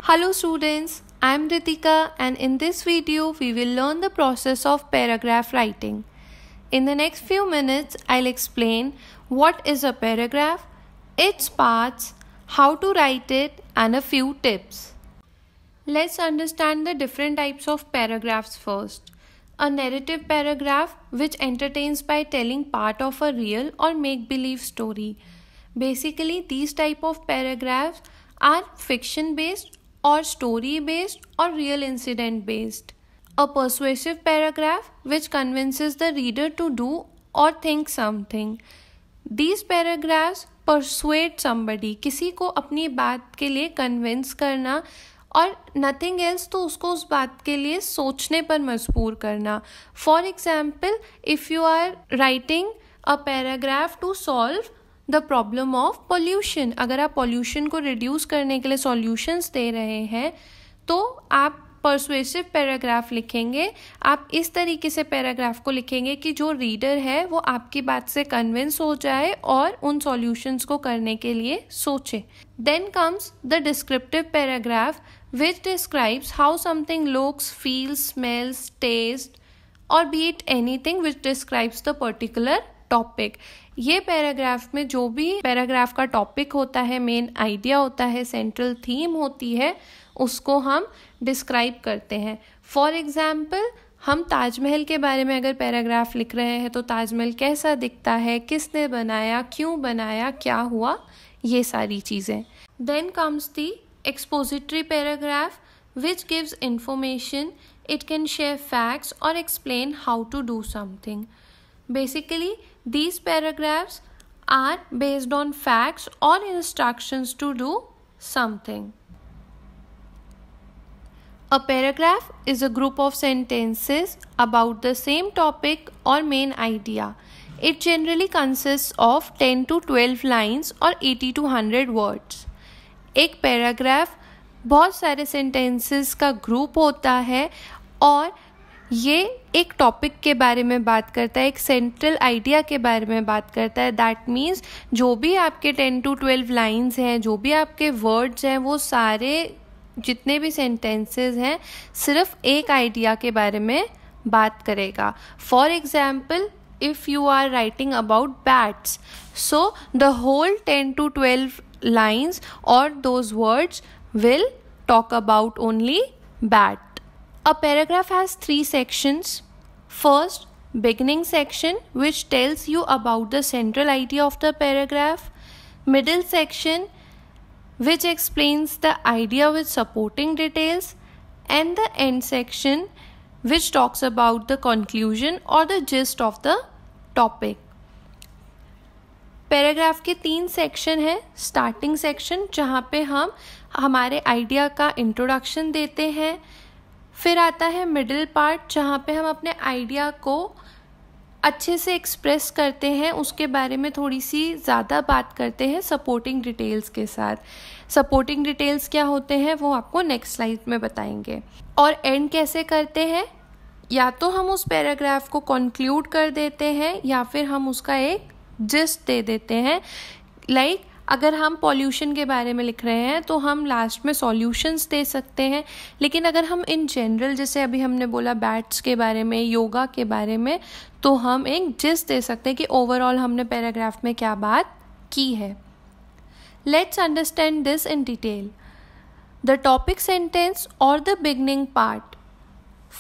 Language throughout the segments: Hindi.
Hello students, I am Ritika and in this video we will learn the process of paragraph writing. In the next few minutes I'll explain what is a paragraph, its parts, how to write it and a few tips. Let's understand the different types of paragraphs first. A narrative paragraph which entertains by telling part of a real or make-believe story. Basically these type of paragraphs are fiction based or story based or real incident based. A persuasive paragraph which convinces the reader to do or think something. These paragraphs persuade somebody, किसी को अपनी बात के लिए convince करना और nothing else तो उसको उस बात के लिए सोचने पर मजबूर करना. For example, if you are writing a paragraph to solve the problem of pollution, अगर आप पॉल्यूशन को रिड्यूस करने के लिए सॉल्यूशंस दे रहे हैं तो आप परसुएसिव पैराग्राफ लिखेंगे. आप इस तरीके से पैराग्राफ को लिखेंगे कि जो रीडर है वो आपकी बात से कन्विंस हो जाए और उन सॉल्यूशंस को करने के लिए सोचे. Then comes the descriptive paragraph which describes how something looks, feels, smells, taste और be it anything which describes the particular topic. ये पैराग्राफ में जो भी पैराग्राफ का टॉपिक होता है, मेन आइडिया होता है, सेंट्रल थीम होती है, उसको हम डिस्क्राइब करते हैं. फॉर एग्जाम्पल हम ताजमहल के बारे में अगर पैराग्राफ लिख रहे हैं तो ताजमहल कैसा दिखता है, किसने बनाया, क्यों बनाया, क्या हुआ, ये सारी चीज़ें. Then comes the expository paragraph which gives information. It can share facts और explain how to do something. Basically, these paragraphs are based on facts or instructions to do something. A paragraph is a group of sentences about the same topic or main idea. It generally consists of 10 to 12 lines or 80 to 100 words. एक पैराग्राफ बहुत सारे sentences का ग्रुप होता है और ये एक टॉपिक के बारे में बात करता है, एक सेंट्रल आइडिया के बारे में बात करता है. दैट मीन्स जो भी आपके 10 to 12 लाइंस हैं, जो भी आपके वर्ड्स हैं, वो सारे जितने भी सेंटेंसेस हैं सिर्फ एक आइडिया के बारे में बात करेगा. For example if you are writing about bats, so the whole 10 to 12 lines और those words will talk about only bat. A paragraph has 3 sections. First, beginning section which tells you about the central idea of the paragraph. Middle section which explains the idea with supporting details. And the end section which talks about the conclusion or the gist of the topic. Paragraph के 3 सेक्शन है. स्टार्टिंग सेक्शन जहाँ पे हम हमारे आइडिया का इंट्रोडक्शन देते हैं. फिर आता है मिडिल पार्ट जहाँ पे हम अपने आइडिया को अच्छे से एक्सप्रेस करते हैं, उसके बारे में थोड़ी सी ज़्यादा बात करते हैं सपोर्टिंग डिटेल्स के साथ. सपोर्टिंग डिटेल्स क्या होते हैं वो आपको नेक्स्ट स्लाइड में बताएंगे. और एंड कैसे करते हैं, या तो हम उस पैराग्राफ को कंक्लूड कर देते हैं या फिर हम उसका एक जिस्ट दे देते हैं. लाइक अगर हम पॉल्यूशन के बारे में लिख रहे हैं तो हम लास्ट में सॉल्यूशंस दे सकते हैं. लेकिन अगर हम इन जनरल, जैसे अभी हमने बोला बैट्स के बारे में, योगा के बारे में, तो हम एक जिस्ट दे सकते हैं कि ओवरऑल हमने पैराग्राफ में क्या बात की है. Let's understand this in detail. The topic sentence और the beginning part.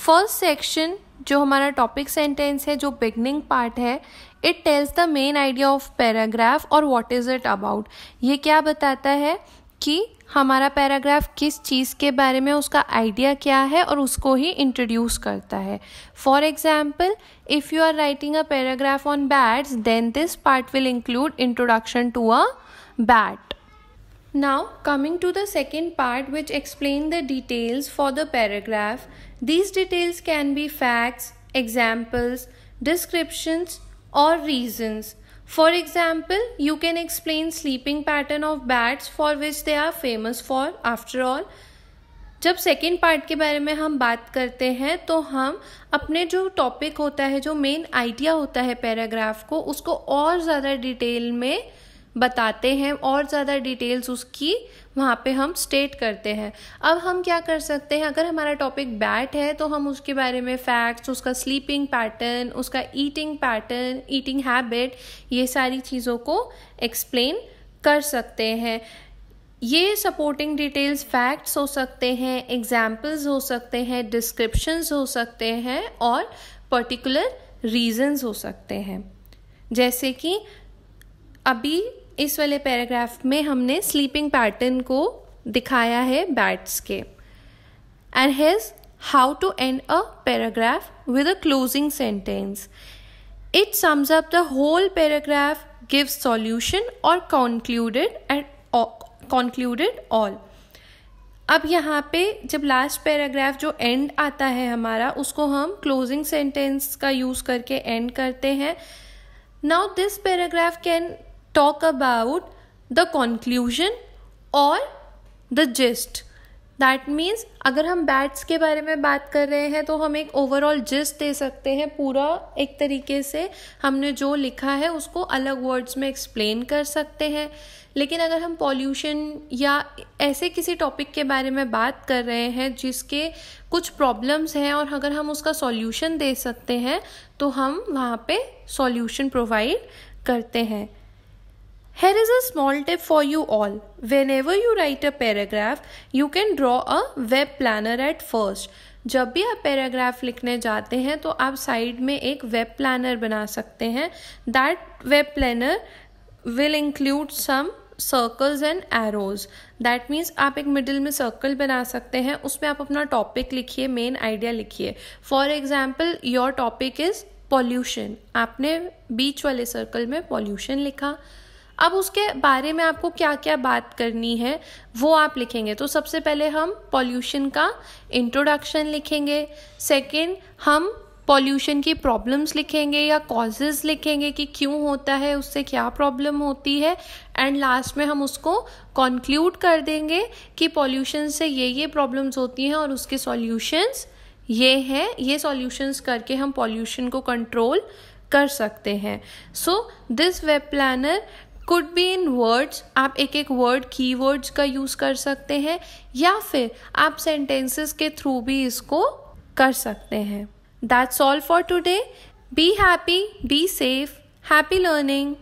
First section जो हमारा टॉपिक सेंटेंस है, जो बिगनिंग पार्ट है, it tells the main idea of paragraph और व्हाट इज़ इट अबाउट. ये क्या बताता है कि हमारा पैराग्राफ किस चीज़ के बारे में, उसका आइडिया क्या है और उसको ही इंट्रोड्यूस करता है. For example if you are writing a paragraph on bats then this part will include introduction to a bat. Now coming to the second part which explain the details for the paragraph. These details can be facts, examples, descriptions or reasons. For example, you can explain sleeping pattern of bats for which they are famous for. After all, जब सेकेंड पार्ट के बारे में हम बात करते हैं तो हम अपने जो टॉपिक होता है, जो मेन आइडिया होता है पैराग्राफ को, उसको और ज़्यादा डिटेल में बताते हैं और ज़्यादा डिटेल्स उसकी वहाँ पे हम स्टेट करते हैं। अब हम क्या कर सकते हैं, अगर हमारा टॉपिक बैट है तो हम उसके बारे में फैक्ट्स, उसका स्लीपिंग पैटर्न, उसका ईटिंग पैटर्न, ईटिंग हैबिट, ये सारी चीज़ों को एक्सप्लेन कर सकते हैं। ये सपोर्टिंग डिटेल्स फैक्ट्स हो सकते हैं, एग्जाम्पल्स हो सकते हैं, डिस्क्रिप्शंस हो सकते हैं और पर्टिकुलर रीजंस हो सकते हैं। जैसे कि अभी इस वाले पैराग्राफ में हमने स्लीपिंग पैटर्न को दिखाया है बैट्स के। And here's how to end a paragraph with a closing sentence. It sums up the whole paragraph, gives solution और concluded all। अब यहाँ पे जब लास्ट पैराग्राफ जो एंड आता है हमारा, उसको हम क्लोजिंग सेंटेंस का यूज करके एंड करते हैं। Now this paragraph can talk about the conclusion और द जिस्ट। दैट मीन्स अगर हम बैट्स के बारे में बात कर रहे हैं तो हम एक ओवरऑल जिस्ट दे सकते हैं, पूरा एक तरीके से हमने जो लिखा है उसको अलग वर्ड्स में एक्सप्लेन कर सकते हैं। लेकिन अगर हम पॉल्यूशन या ऐसे किसी टॉपिक के बारे में बात कर रहे हैं जिसके कुछ प्रॉब्लम्स हैं और अगर हम उसका सॉल्यूशन दे सकते हैं तो हम वहाँ पे सॉल्यूशन प्रोवाइड करते हैं। Here is a small tip for you all. Whenever you write a paragraph, you can draw a web planner at first. जब भी आप पैराग्राफ लिखने जाते हैं तो आप साइड में एक वेब प्लानर बना सकते हैं। That web planner will include some circles and arrows. That means आप एक मिडिल में सर्कल बना सकते हैं, उसमें आप अपना टॉपिक लिखिए, मेन आइडिया लिखिए। For example your topic is pollution, आपने बीच वाले सर्कल में पॉल्यूशन लिखा। अब उसके बारे में आपको क्या क्या बात करनी है वो आप लिखेंगे। तो सबसे पहले हम पॉल्यूशन का इंट्रोडक्शन लिखेंगे, सेकेंड हम पॉल्यूशन की प्रॉब्लम्स लिखेंगे या कॉजेज़ लिखेंगे कि क्यों होता है, उससे क्या प्रॉब्लम होती है, एंड लास्ट में हम उसको कंक्लूड कर देंगे कि पॉल्यूशन से ये प्रॉब्लम्स होती हैं और उसके सॉल्यूशंस ये हैं, ये सॉल्यूशंस करके हम पॉल्यूशन को कंट्रोल कर सकते हैं। So this web planner could be in words, आप एक एक वर्ड कीवर्ड्स का यूज़ कर सकते हैं या फिर आप सेंटेंसेस के थ्रू भी इसको कर सकते हैं। That's all for today. Be happy, be safe, happy learning.